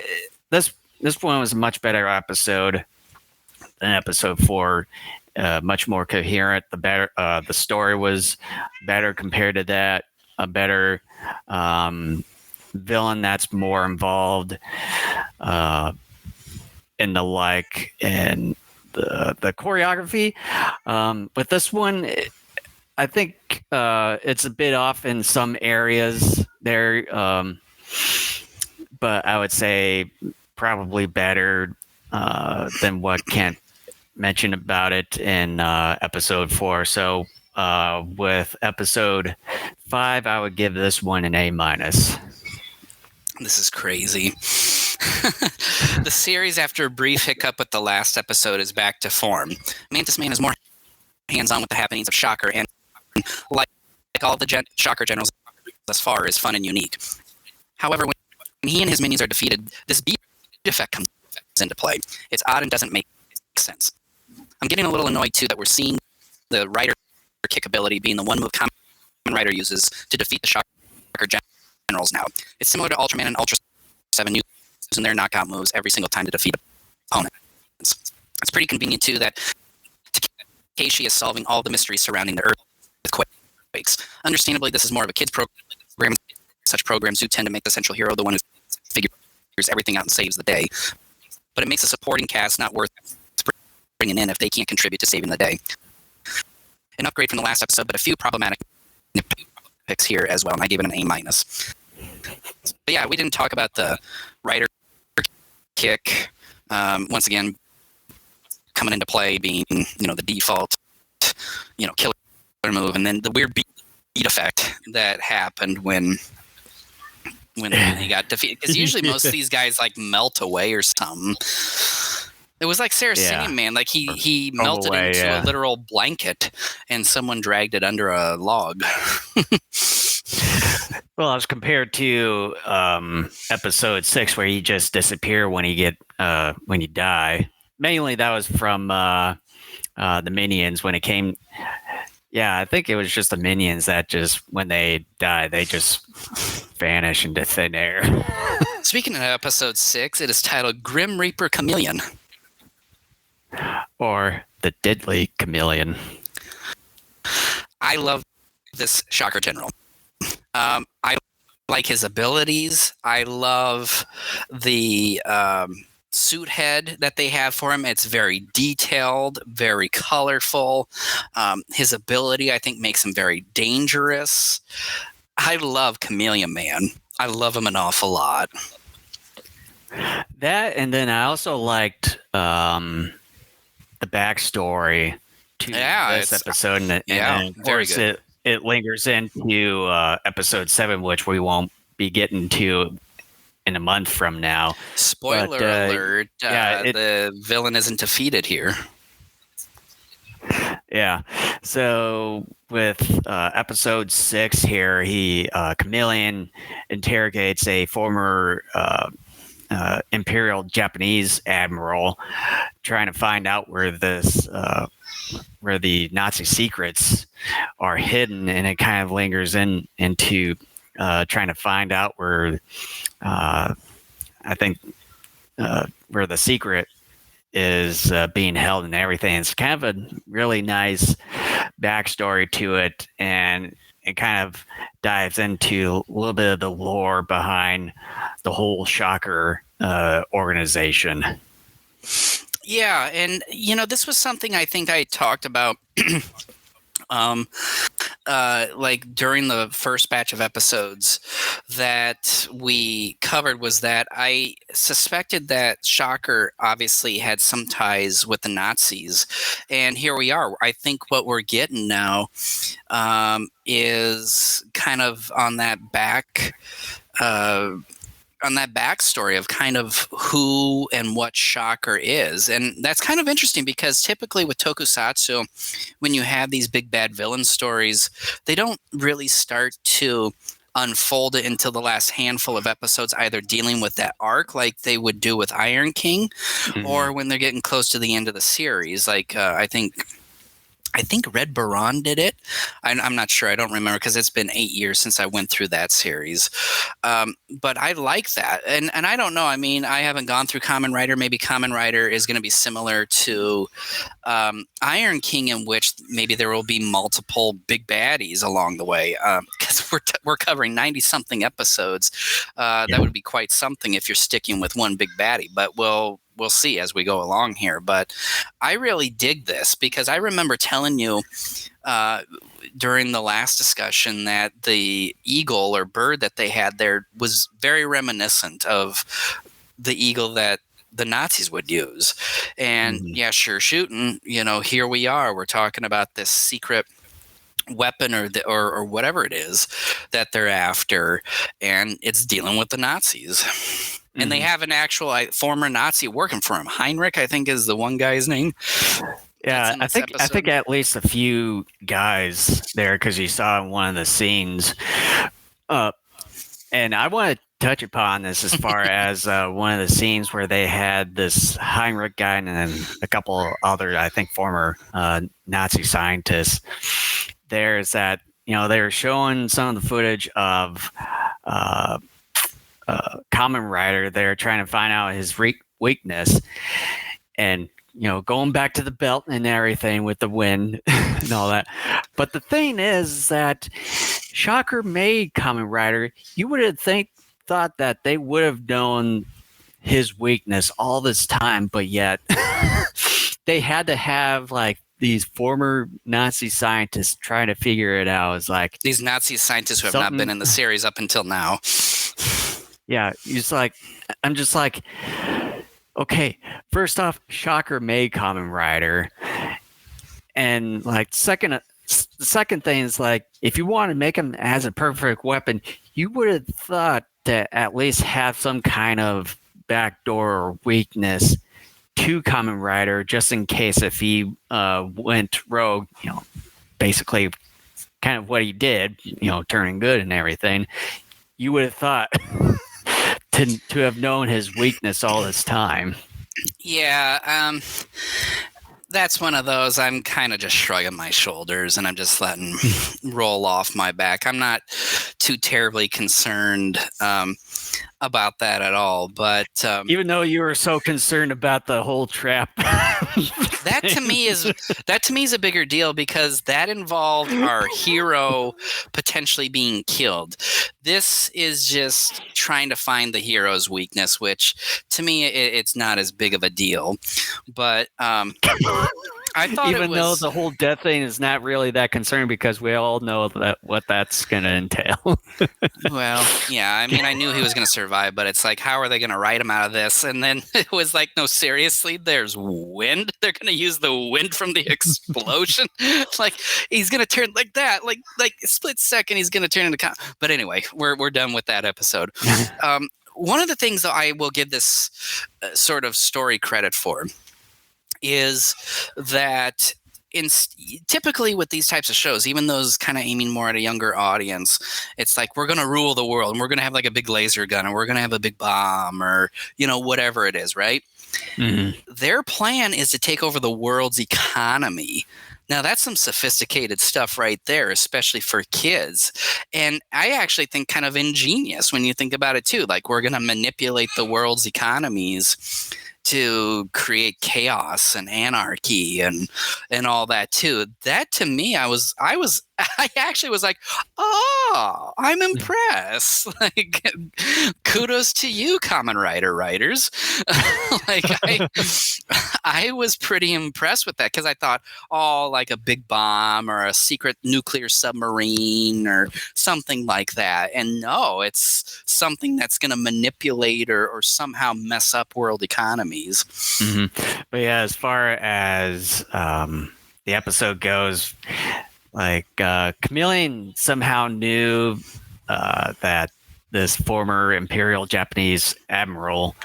this one was a much better episode than episode 4. Much more coherent. The story was better compared to that. A better villain that's more involved in the like, and the choreography. But this one, I think it's a bit off in some areas there. But I would say probably better than what Kent mentioned about it in episode 4. So with episode 5, I would give this one an A-. This is crazy. The series, after a brief hiccup with the last episode, is back to form. Mantis Man is more hands-on with the happenings of Shocker, and like all the Shocker generals thus far, is fun and unique. However, when he and his minions are defeated, this beat effect comes into play. It's odd and doesn't make sense. I'm getting a little annoyed, too, that we're seeing the Rider kick ability being the one move Kamen Rider uses to defeat the Shocker generals now. It's similar to Ultraman and Ultra 7 using their knockout moves every single time to defeat opponents. It's pretty convenient, too, that Takeshi is solving all the mysteries surrounding the earthquakes. Understandably, this is more of a kid's program. Such programs do tend to make the central hero the one who figures everything out and saves the day. But it makes a supporting cast not worth bringing in if they can't contribute to saving the day. An upgrade from the last episode, but a few problematic picks here as well, and I gave it an A-. But yeah, we didn't talk about the Rider kick. Once again, coming into play being, the default, killer move, and then the weird beat effect that happened when he got defeated. Because usually most of these guys like melt away or something. It was like Sarah Singing Man, like he melted into a literal blanket, and someone dragged it under a log. Well, as compared to episode 6, where you just disappear when you die. mainly that was from the minions when it came. Yeah, I think it was just the minions that just when they die, they just vanish into thin air. Speaking of episode 6, it is titled Grim Reaper Chameleon. Or the Deadly Chameleon. I love this Shocker General. I like his abilities. I love the suit head that they have for him. It's very detailed, very colorful. His ability, I think, makes him very dangerous. I love Chameleon Man. I love him an awful lot. That, and then I also liked the backstory to this episode, and of course it lingers into episode 7, which we won't be getting to in a month from now. Spoiler alert, the villain isn't defeated here. Yeah. So with episode 6 here, Chameleon interrogates a former Imperial Japanese admiral, trying to find out where the Nazi secrets are hidden, and it kind of lingers into trying to find out where I think where the secret is being held and everything. It's kind of a really nice backstory to it, and it kind of dives into a little bit of the lore behind the whole Shocker organization. Yeah, and this was something I think I talked about like during the first batch of episodes that we covered, was that I suspected that Shocker obviously had some ties with the Nazis, and here we are. I think what we're getting now is kind of on that backstory of kind of who and what Shocker is. And that's kind of interesting because typically with tokusatsu, when you have these big bad villain stories, they don't really start to unfold it until the last handful of episodes, either dealing with that arc like they would do with Iron King, or when they're getting close to the end of the series. Like I think Red Baron did it. I'm not sure. I don't remember because it's been 8 years since I went through that series. But I like that. And I don't know. I mean, I haven't gone through Kamen Rider. Maybe Kamen Rider is going to be similar to Iron King, in which maybe there will be multiple big baddies along the way. Because we're covering 90-something episodes. That would be quite something if you're sticking with one big baddie. But we'll see as we go along here. But I really dig this because I remember telling you during the last discussion that the eagle or bird that they had there was very reminiscent of the eagle that the Nazis would use. And yeah, sure shooting, here we are. We're talking about this secret weapon or whatever it is that they're after, and it's dealing with the Nazis. And they have an actual former Nazi working for him. Heinrich, I think, is the one guy's name. Yeah, I think at least a few guys there, because you saw in one of the scenes. And I want to touch upon this as far as one of the scenes where they had this Heinrich guy and then a couple other, I think, former Nazi scientists. There's that, they were showing some of the footage of Kamen Rider. They're trying to find out his weakness, and going back to the belt and everything with the wind and all that. But the thing is that Shocker made Kamen Rider. You would have thought that they would have known his weakness all this time, but yet they had to have like these former Nazi scientists trying to figure it out. It's like these Nazi scientists who have not been in the series up until now. Yeah, I'm just like, okay, first off, Shocker made Kamen Rider. And like the second thing is like, if you want to make him as a perfect weapon, you would have thought to at least have some kind of backdoor or weakness to Kamen Rider, just in case if he went rogue, basically kind of what he did, turning good and everything. You would have thought to have known his weakness all this time. Yeah, that's one of those. I'm kind of just shrugging my shoulders and I'm just letting roll off my back. I'm not too terribly concerned about that at all. But even though you were so concerned about the whole trap, that to me is a bigger deal because that involved our hero potentially being killed. This is just trying to find the hero's weakness, which to me it's not as big of a deal. But I thought even it was, though the whole death thing is not really that concerned because we all know that what that's going to entail. well, yeah, I mean, I knew he was going to survive, but it's like, how are they going to write him out of this? And then it was like, no, seriously, there's wind. They're going to use the wind from the explosion. Like he's going to turn like that, like split second, he's going to turn into. But anyway, we're done with that episode. One of the things that I will give this sort of story credit for is that typically with these types of shows, even those kind of aiming more at a younger audience, it's like we're going to rule the world and we're going to have like a big laser gun and we're going to have a big bomb or, whatever it is, right? Mm-hmm. Their plan is to take over the world's economy. Now, that's some sophisticated stuff right there, especially for kids. And I actually think kind of ingenious when you think about it, too. Like, we're going to manipulate the world's economies to create chaos and anarchy and all that too. That to me, I actually was like, oh, I'm impressed. Like, kudos to you, Kamen Rider writers. Like I was pretty impressed with that because I thought, oh, like a big bomb or a secret nuclear submarine or something like that. And no, it's something that's going to manipulate or somehow mess up world economies. Mm-hmm. But yeah, as far as the episode goes, like Chameleon somehow knew that this former Imperial Japanese admiral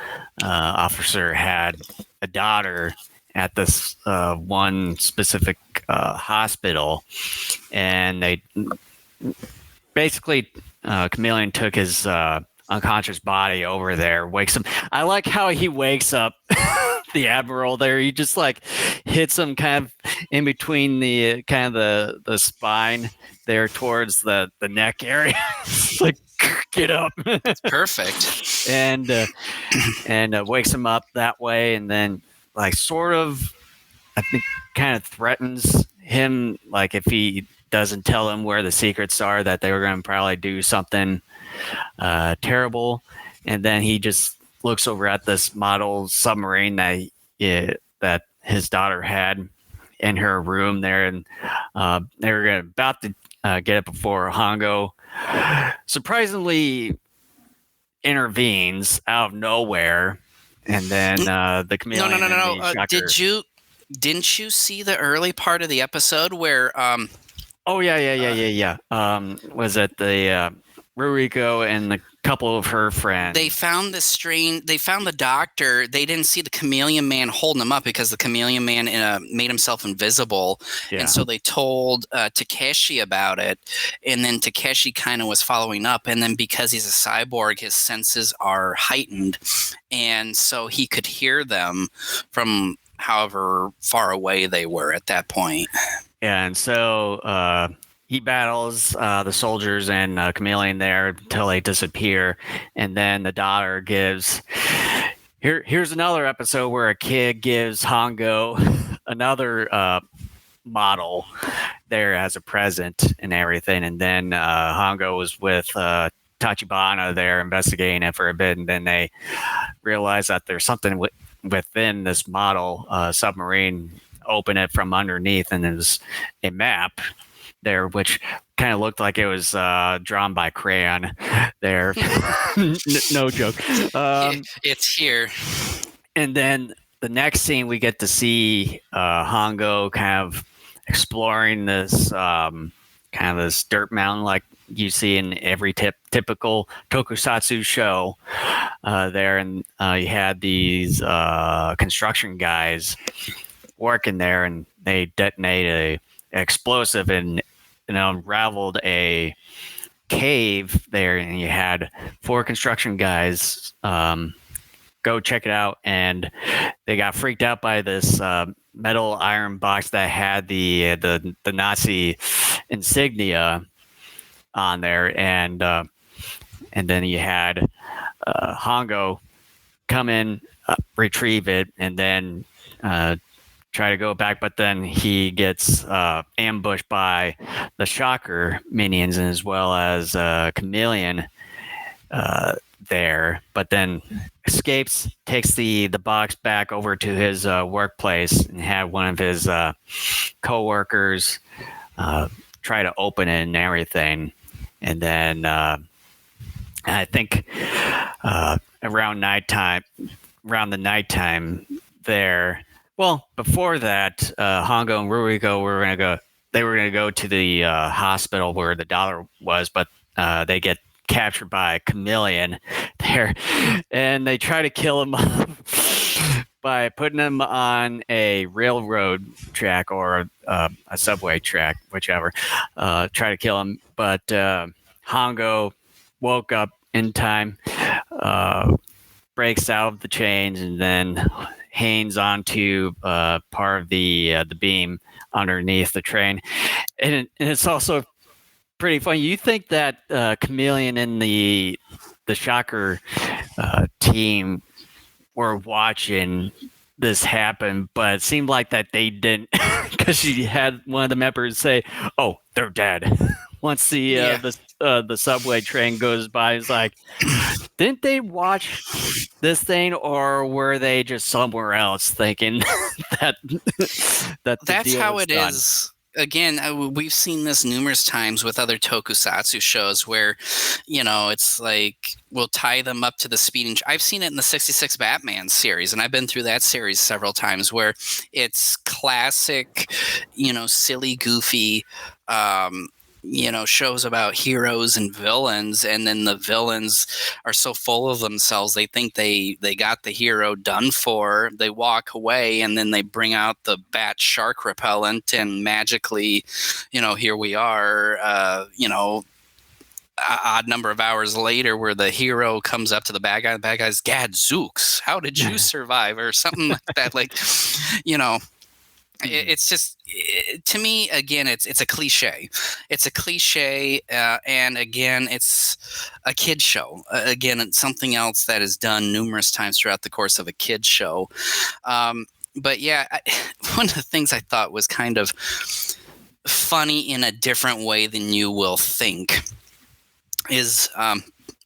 officer had a daughter at this one specific hospital, and they basically Chameleon took his unconscious body over there, wakes him. I like how he wakes up the admiral there. He just like hits him kind of in between the kind of the spine there towards the neck area. Like, get up. Perfect. And wakes him up that way, and then like sort of, I think, kind of threatens him, like if he doesn't tell him where the secrets are, that they were going to probably do something terrible. And then he just looks over at this model submarine that his daughter had in her room there, and they were about to get it before Hongo surprisingly intervenes out of nowhere, and then the Chameleon. No. Didn't you see the early part of the episode where? Oh yeah. Was it the Ruriko and the couple of her friends? They found the doctor. They didn't see the Chameleon Man holding him up because the Chameleon Man made himself invisible. Yeah. And so they told Takeshi about it. And then Takeshi kind of was following up. And then because he's a cyborg, his senses are heightened. And so he could hear them from however far away they were at that point. Yeah, and so he battles the soldiers and Chameleon there until they disappear, and then the daughter gives. Here's another episode where a kid gives Hongo another model there as a present and everything, and then Hongo was with Tachibana there investigating it for a bit, and then they realize that there's something within this model submarine. Open it from underneath, and there's a map there, which kind of looked like it was drawn by crayon there. No joke. It's here. And then the next scene, we get to see Hongo kind of exploring this kind of this dirt mountain like you see in every typical tokusatsu show there. And you had these construction guys working there, and they detonate an explosive and unraveled a cave there, and you had 4 construction guys go check it out, and they got freaked out by this metal iron box that had the Nazi insignia on there, and then you had Hongo come in, retrieve it, and then try to go back, but then he gets ambushed by the Shocker minions as well as Chameleon there, but then escapes, takes the box back over to his workplace, and had one of his co-workers try to open it and everything. And then I think around the nighttime there. Well, before that, Hongo and Ruiko were going to go. They were going to go to the hospital where the dollar was, but they get captured by a Chameleon there, and they try to kill him by putting him on a railroad track or a subway track, whichever. Try to kill him, but Hongo woke up in time, breaks out of the chains, and then hangs onto part of the beam underneath the train. And it's also pretty funny. You think that Chameleon and the Shocker team were watching this happen, but it seemed like that they didn't, because she had one of the members say, "Oh, they're dead." Once the subway train goes by, it's like, didn't they watch this thing, or were they just somewhere else thinking that that's how it is? Again, we've seen this numerous times with other tokusatsu shows where, it's like we'll tie them up to the speeding. I've seen it in the 66 Batman series, and I've been through that series several times, where it's classic, silly, goofy, shows about heroes and villains, and then the villains are so full of themselves they think they got the hero done for. They walk away, and then they bring out the bat shark repellent, and magically, here we are, odd number of hours later, where the hero comes up to the bad guy. The bad guy's, "Gadzooks, how did you survive?" or something like that. Like, it's just, to me, again, it's a cliche. It's a cliche, and again, it's a kid show. Again, it's something else that is done numerous times throughout the course of a kid show. But yeah, one of the things I thought was kind of funny in a different way than you will think is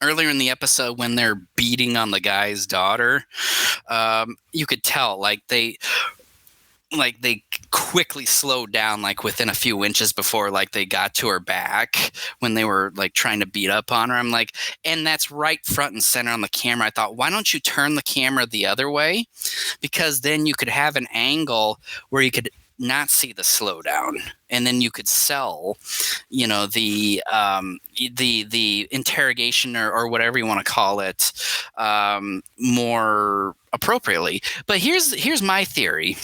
earlier in the episode when they're beating on the guy's daughter, you could tell they quickly slowed down, within a few inches before they got to her back when they were trying to beat up on her. I'm like, and that's right front and center on the camera. I thought, why don't you turn the camera the other way? Because then you could have an angle where you could not see the slowdown, and then you could sell, the interrogation or whatever you want to call it, more appropriately. But here's my theory.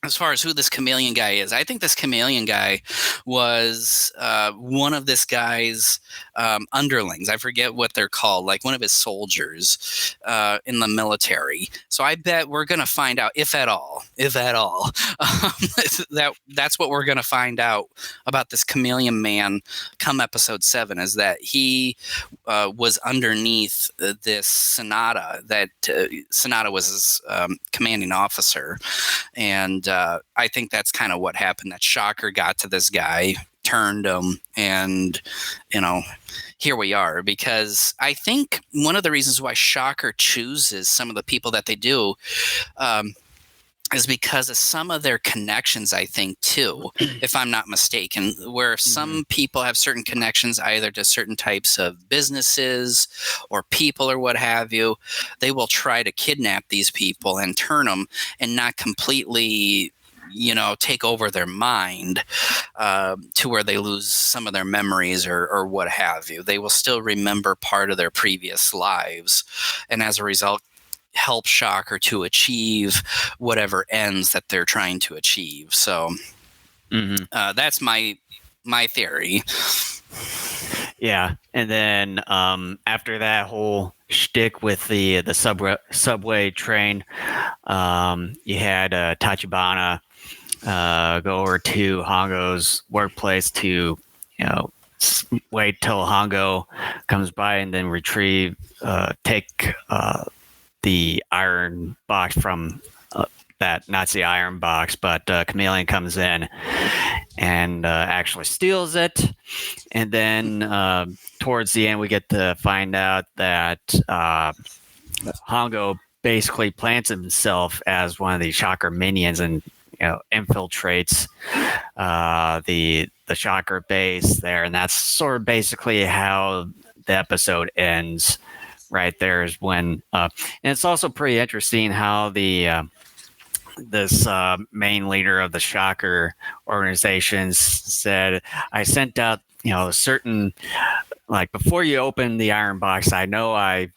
As far as who this Chameleon guy is, I think this Chameleon guy was one of this guy's underlings. I forget what they're called, one of his soldiers in the military. So I bet we're going to find out, if at all, that's what we're going to find out about this Chameleon man come episode 7, is that he was underneath this Sonata, that Sonata was his commanding officer. And I think that's kind of what happened. That Shocker got to this guy, turned him, and here we are. Because I think one of the reasons why Shocker chooses some of the people that they do is because of some of their connections, I think, too, if I'm not mistaken, where some people have certain connections either to certain types of businesses or people or what have you. They will try to kidnap these people and turn them, and not completely, take over their mind to where they lose some of their memories or what have you. They will still remember part of their previous lives, and as a result, help Shocker to achieve whatever ends that they're trying to achieve. So that's my theory. Yeah, and then after that whole shtick with the subway train, you had Tachibana go over to Hongo's workplace to, wait till Hongo comes by and then take the iron box from that Nazi iron box, but Chameleon comes in and actually steals it. And then towards the end, we get to find out that Hongo basically plants himself as one of the Shocker minions and infiltrates the Shocker base there, and that's sort of basically how the episode ends. Right there is when, and it's also pretty interesting how this main leader of the Shocker organizations said, I sent out, a certain, like, before you open the iron box, I know I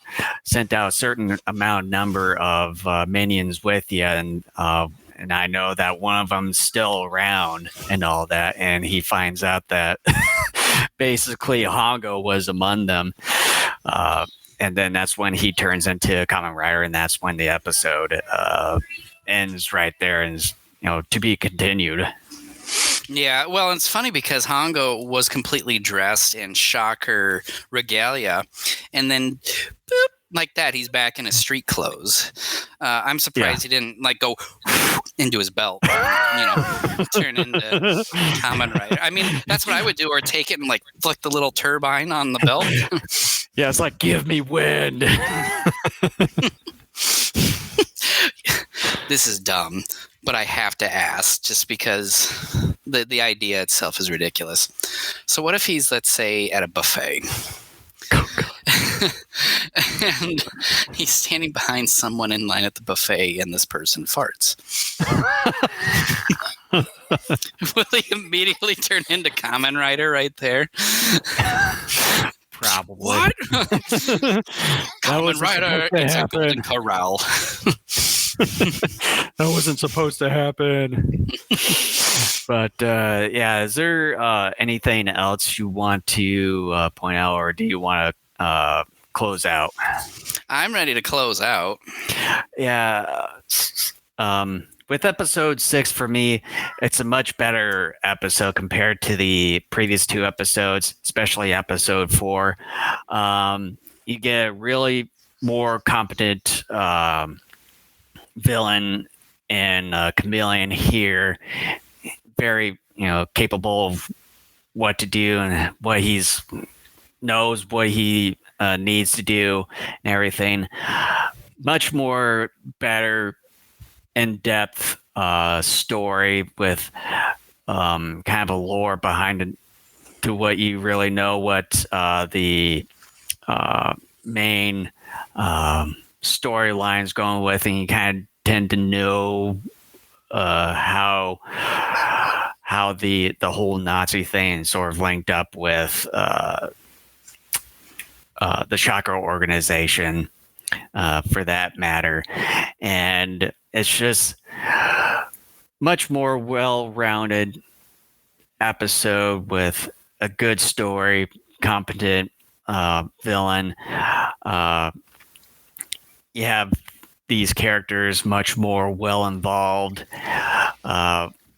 sent out a certain number of minions with you, and I know that one of them's still around and all that. And he finds out that basically Hongo was among them. And then that's when he turns into a Kamen Rider, and that's when the episode ends right there, and is, to be continued. Yeah, well, it's funny because Hongo was completely dressed in Shocker regalia, and then boop, like that, he's back in his street clothes. I'm surprised he didn't go into his belt, turn into Kamen Rider. I mean, that's what I would do, or take it and flick the little turbine on the belt. Yeah, it's like, give me wind. This is dumb, but I have to ask just because the idea itself is ridiculous. So what if he's, let's say, at a buffet? And he's standing behind someone in line at the buffet, and this person farts. Will he immediately turn into Kamen Rider right there? Probably. What? Kamen Rider is a golden corral. That wasn't supposed to happen. But is there anything else you want to point out, or do you want to close out? I'm ready to close out. Yeah. With episode 6, for me, it's a much better episode compared to the previous 2 episodes, especially episode 4. You get a really more competent villain in Chameleon here, very capable of what to do and what he knows what he needs to do and everything. Much more better in-depth story with kind of a lore behind it to what you really know what the main storyline's going with, and you kind of tend to know how the whole Nazi thing is sort of linked up with the Shocker organization, for that matter. And it's just much more well-rounded episode with a good story, competent villain. You have these characters much more well-involved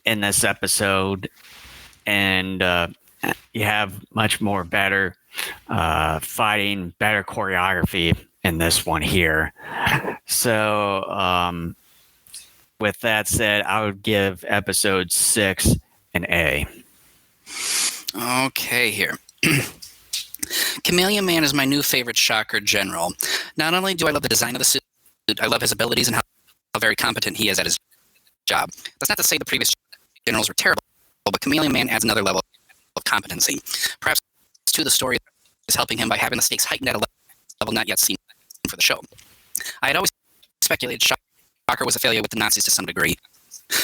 in this episode, and you have much more better fighting, better choreography in this one here. So with that said, I would give episode 6 an A. Okay, here. Chameleon Man is my new favorite Shocker general. Not only do I love the design of the suit, I love his abilities and how very competent he is at his job. That's not to say the previous generals were terrible, but Chameleon Man adds another level of competency. Perhaps, too, the story is helping him by having the stakes heightened at a level not yet seen for the show. I had always speculated Shocker was a failure with the Nazis to some degree,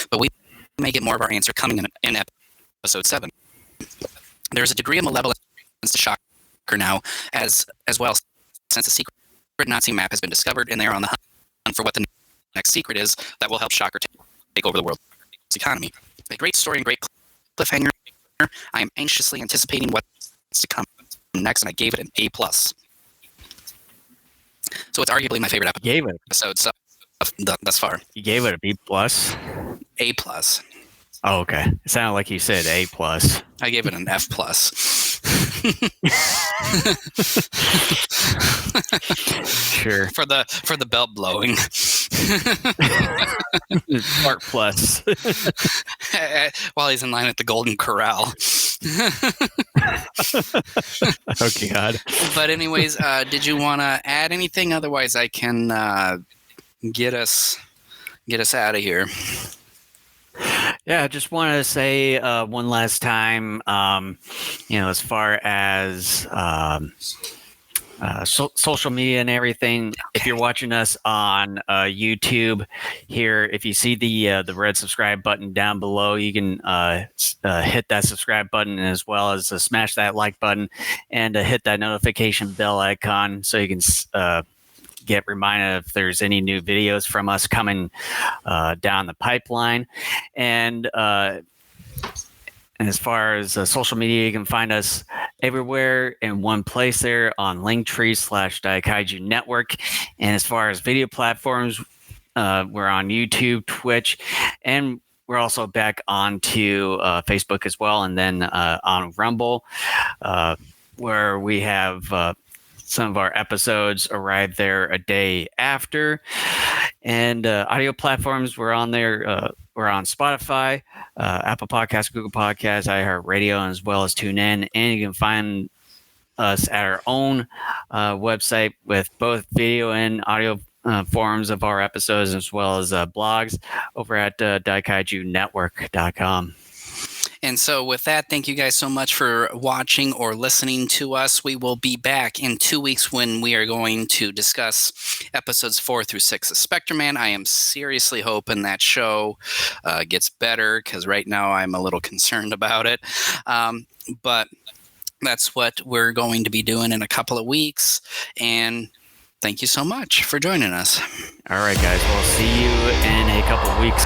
but we may get more of our answer coming in episode 7. There's a degree of malevolence to Shocker now, as well, since a secret Nazi map has been discovered, and they are on the hunt for what the next secret is that will help Shocker take over the world's economy. A great story and great cliffhanger. I am anxiously anticipating what's to come. next, and I gave it an A+. So it's arguably my favorite episode thus far. You gave it a B+? A+. Oh, okay. It sounded like you said A+. I gave it an F+. Sure. For the belt blowing. Part plus. While he's in line at the Golden Corral. Oh God. But anyways, did you want to add anything? Otherwise, I can get us out of here. Yeah, I just wanted to say one last time, as far as social media and everything, if you're watching us on YouTube here, if you see the red subscribe button down below, you can hit that subscribe button, as well as smash that like button and hit that notification bell icon so you can get reminded if there's any new videos from us coming down the pipeline. And as far as social media, you can find us everywhere in one place there on Linktree/Daikaiju Network. And as far as video platforms, we're on YouTube, Twitch, and we're also back onto Facebook as well. And then on Rumble, where we have some of our episodes arrive there a day after. And audio platforms, we're on there. We're on Spotify, Apple Podcasts, Google Podcasts, iHeartRadio, as well as TuneIn. And you can find us at our own website with both video and audio forms of our episodes, as well as blogs over at DaikaijuNetwork.com. And so with that, thank you guys so much for watching or listening to us. We will be back in 2 weeks when we are going to discuss episodes 4 through 6 of Spectrum Man. I am seriously hoping that show gets better, because right now I'm a little concerned about it. But that's what we're going to be doing in a couple of weeks. And thank you so much for joining us. All right, guys. We'll see you in a couple of weeks.